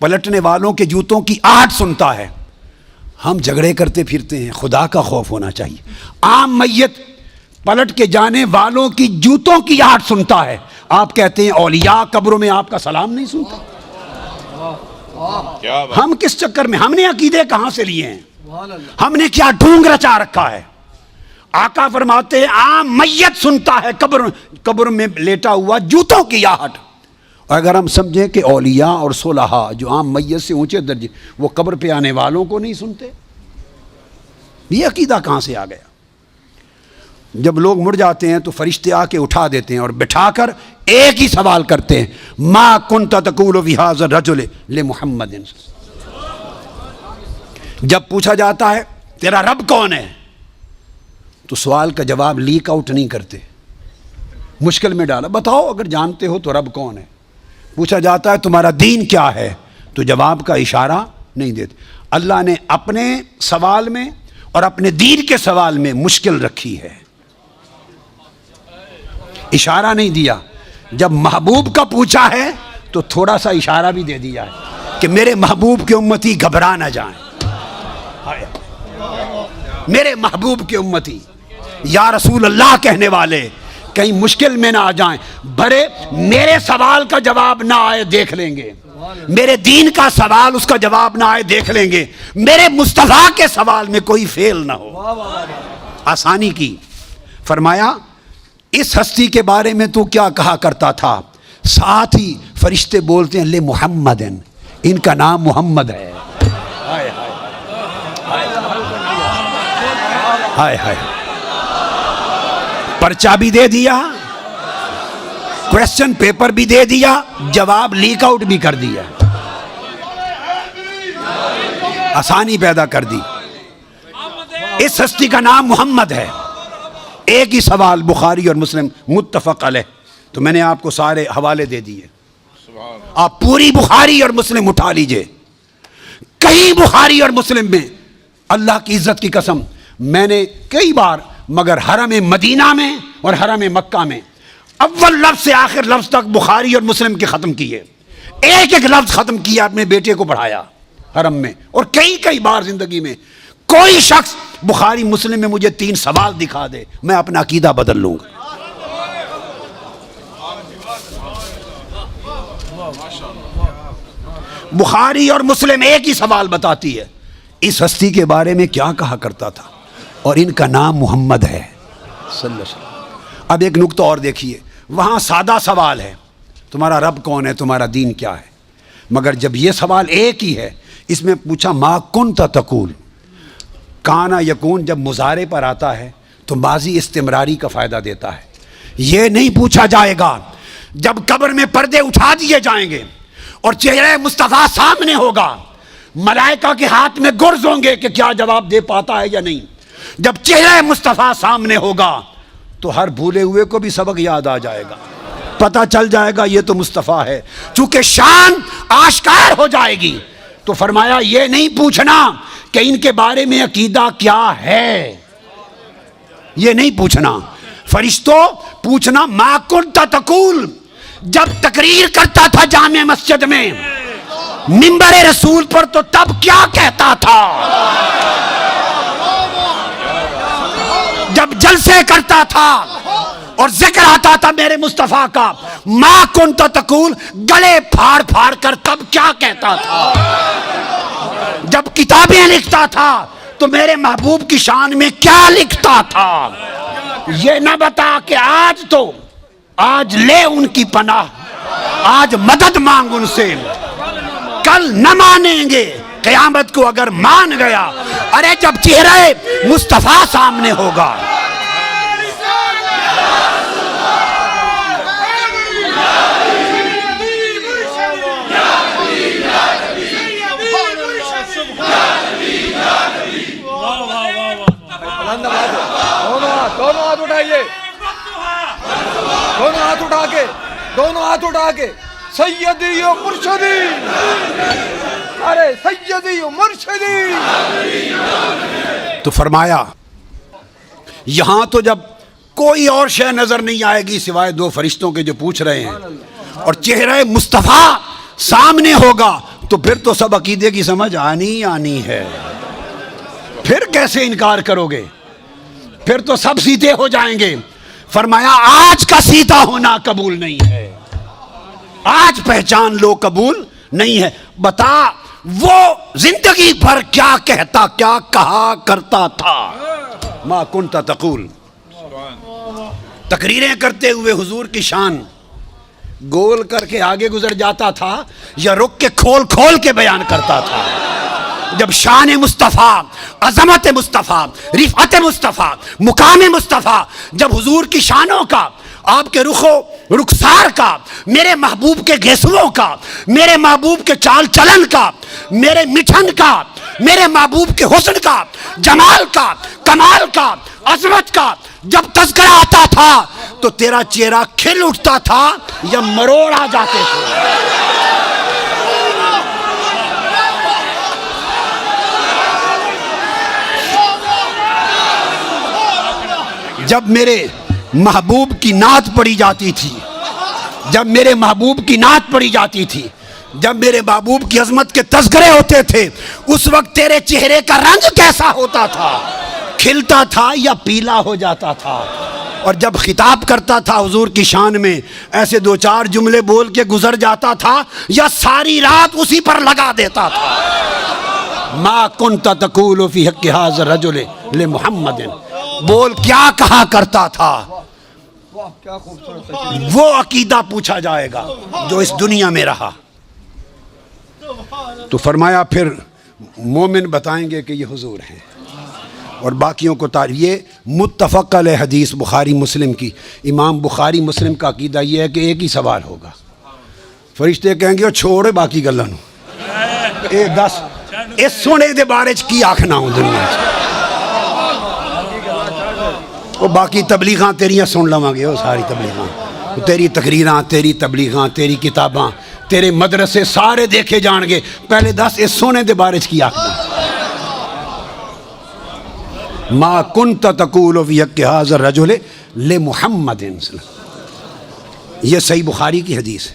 پلٹنے والوں کے جوتوں کی آہٹ سنتا ہے. ہم جھگڑے کرتے پھرتے ہیں, خدا کا خوف ہونا چاہیے. عام میت پلٹ کے جانے والوں کی جوتوں کی آہٹ سنتا ہے. آپ کہتے ہیں اولیاء قبروں میں آپ کا سلام نہیں سنتے. ہم کس چکر میں, ہم نے عقیدے کہاں سے لیے ہیں, ہم نے کیا ڈھونگ رچا رکھا ہے. آقا فرماتے ہیں عام میت سنتا ہے قبر میں لیٹا ہوا جوتوں کی آہٹ. اور اگر ہم سمجھیں کہ اولیاء اور صلحاء جو عام میت سے اونچے درجے, وہ قبر پہ آنے والوں کو نہیں سنتے, یہ عقیدہ کہاں سے آ گیا؟ جب لوگ مڑ جاتے ہیں تو فرشتے آ کے اٹھا دیتے ہیں اور بٹھا کر ایک ہی سوال کرتے ہیں, ما کنت تقول فی ھذا الرجل لمحمد. جب پوچھا جاتا ہے تیرا رب کون ہے, تو سوال کا جواب لیک آؤٹ نہیں کرتے, مشکل میں ڈالا, بتاؤ اگر جانتے ہو تو رب کون ہے. پوچھا جاتا ہے تمہارا دین کیا ہے, تو جواب کا اشارہ نہیں دیتے. اللہ نے اپنے سوال میں اور اپنے دین کے سوال میں مشکل رکھی ہے, اشارہ نہیں دیا. جب محبوب کا پوچھا ہے تو تھوڑا سا اشارہ بھی دے دیا ہے کہ میرے محبوب کے امتی گھبرا نہ جائیں. میرے محبوب کے امتی یا رسول اللہ کہنے والے کہیں مشکل میں نہ آ جائیں. بھرے میرے سوال کا جواب نہ آئے دیکھ لیں گے, میرے دین کا سوال اس کا جواب نہ آئے دیکھ لیں گے, میرے مصطفیٰ کے سوال میں کوئی فیل نہ ہو. آسانی کی. فرمایا اس ہستی کے بارے میں تو کیا کہا کرتا تھا, ساتھ ہی فرشتے بولتے ہیں لے محمد, ان کا نام محمد ہے. ہائے ہائے, پرچہ بھی دے دیا, کویسچن پیپر بھی دے دیا, جواب لیک آؤٹ بھی کر دیا, آسانی پیدا کر دی. اس ہستی کا نام محمد ہے. ایک ہی سوال بخاری اور مسلم متفق علیہ, تو میں نے آپ کو سارے حوالے دے دیے, آپ پوری بخاری اور مسلم اٹھا لیجئے. کئی بخاری اور مسلم میں اللہ کی عزت کی قسم میں نے کئی بار, مگر حرم مدینہ میں اور حرم مکہ میں اول لفظ سے آخر لفظ تک بخاری اور مسلم کے ختم کیے, ایک ایک لفظ ختم کیا, اپنے بیٹے کو پڑھایا حرم میں. اور کئی بار زندگی میں کوئی شخص بخاری مسلم میں مجھے 3 سوال دکھا دے, میں اپنا عقیدہ بدل لوں گا. بخاری اور مسلم ایک ہی سوال بتاتی ہے, اس ہستی کے بارے میں کیا کہا کرتا تھا, اور ان کا نام محمد ہے صلی اللہ علیہ وسلم. اب ایک نقطہ اور دیکھیے, وہاں سادہ سوال ہے تمہارا رب کون ہے, تمہارا دین کیا ہے, مگر جب یہ سوال ایک ہی ہے, اس میں پوچھا ما کنت تقول, کانا یکون جب مضارع پر آتا ہے تو ماضی استمراری کا فائدہ دیتا ہے. یہ نہیں پوچھا جائے گا جب قبر میں پردے اٹھا دیے جائیں گے اور چہرہ مصطفیٰ سامنے ہوگا, ملائکہ کے ہاتھ میں گرز ہوں گے کہ کیا جواب دے پاتا ہے یا نہیں. جب چہرہ مصطفیٰ سامنے ہوگا تو ہر بھولے ہوئے کو بھی سبق یاد آ جائے گا, پتہ چل جائے گا یہ تو مصطفیٰ ہے. چونکہ شان آشکار ہو جائے گی تو فرمایا یہ نہیں پوچھنا کہ ان کے بارے میں عقیدہ کیا ہے, یہ نہیں پوچھنا. فرشتوں پوچھنا ما کنت تقول, جب تقریر کرتا تھا جامع مسجد میں منبر رسول پر تو تب کیا کہتا تھا, جب جلسے کرتا تھا اور ذکر آتا تھا میرے مصطفیٰ کا, ما کنت تقول گلے پھاڑ پھاڑ کر تب کیا کہتا تھا, جب کتابیں لکھتا تھا تو میرے محبوب کی شان میں کیا لکھتا تھا. یہ نہ بتا کہ آج لے ان کی پناہ, آج مدد مانگ ان سے, کل نہ مانیں گے, قیامت کو اگر مان گیا. ارے جب چہرہ مصطفیٰ سامنے ہوگا, دونوں ہاتھ اٹھائیے, دونوں ہاتھ اٹھا کے سیدی و مرشدی, ارے سیدی و مرشدی. تو فرمایا یہاں تو جب کوئی اور شے نظر نہیں آئے گی سوائے 2 فرشتوں کے جو پوچھ رہے ہیں, اور چہرہ مصطفیٰ سامنے ہوگا تو پھر تو سب عقیدے کی سمجھ آنی ہے، پھر کیسے انکار کرو گے؟ پھر تو سب سیدھے ہو جائیں گے۔ فرمایا آج کا سیدھا ہونا قبول نہیں ہے، آج پہچان لو قبول نہیں ہے۔ بتا وہ زندگی بھر کیا کہتا، کیا کہا کرتا تھا؟ ما کنت تقول، تقریریں کرتے ہوئے حضور کی شان گول کر کے آگے گزر جاتا تھا یا رک کے کھول کھول کے بیان کرتا تھا؟ جب شان مصطفیٰ، عظمت مصطفیٰ، رفعت مصطفیٰ، مقام مصطفیٰ، جب حضور کی شانوں کا، آپ کے رخسار کا، میرے محبوب کے گیسوؤں کا، میرے محبوب کے چال چلن کا، میرے مٹھن کا، میرے محبوب کے حسن کا، جمال کا، کمال کا، عظمت کا جب تذکرہ آتا تھا تو تیرا چہرہ کھل اٹھتا تھا یا مروڑ آ جاتے تھے؟ جب میرے محبوب کی نعت پڑھی جاتی تھی، جب میرے محبوب کی نعت پڑھی جاتی تھی، جب میرے محبوب کی عظمت کے تذکرے ہوتے تھے، اس وقت تیرے چہرے کا رنگ کیسا ہوتا تھا؟ کھلتا تھا یا پیلا ہو جاتا تھا؟ اور جب خطاب کرتا تھا حضور کی شان میں، ایسے دو چار جملے بول کے گزر جاتا تھا یا ساری رات اسی پر لگا دیتا تھا؟ ما کنت تقول فی حق ھذا الرجل لمحمد، بول کیا کہا کرتا تھا؟ کیا خوبصورت وہ عقیدہ پوچھا جائے گا جو اس دنیا میں رہا۔ تو فرمایا پھر مومن بتائیں گے کہ یہ حضور ہیں، اور باقیوں کو تعریف۔ یہ متفق علیہ حدیث بخاری مسلم کی، امام بخاری مسلم کا عقیدہ یہ ہے کہ ایک ہی سوال ہوگا، فرشتے کہیں گے وہ چھوڑے باقی گلاں نوں، اے دس اس سونے دے بارے چ کی آکھنا ہوں دنیا چ، وہ باقی تبلیغاں تیریاں سن لواں گے، وہ ساری تبلیغاں، تیری تقریراں، تیری تبلیغاں، تیری کتاباں، تیرے مدرسے سارے دیکھے جان گے، پہلے دس اس سونے دے بارے چ کی آکھنا۔ ما کنت تقول فی حق ھذا الرجل لمحمد، یہ صحیح بخاری کی حدیث ہے۔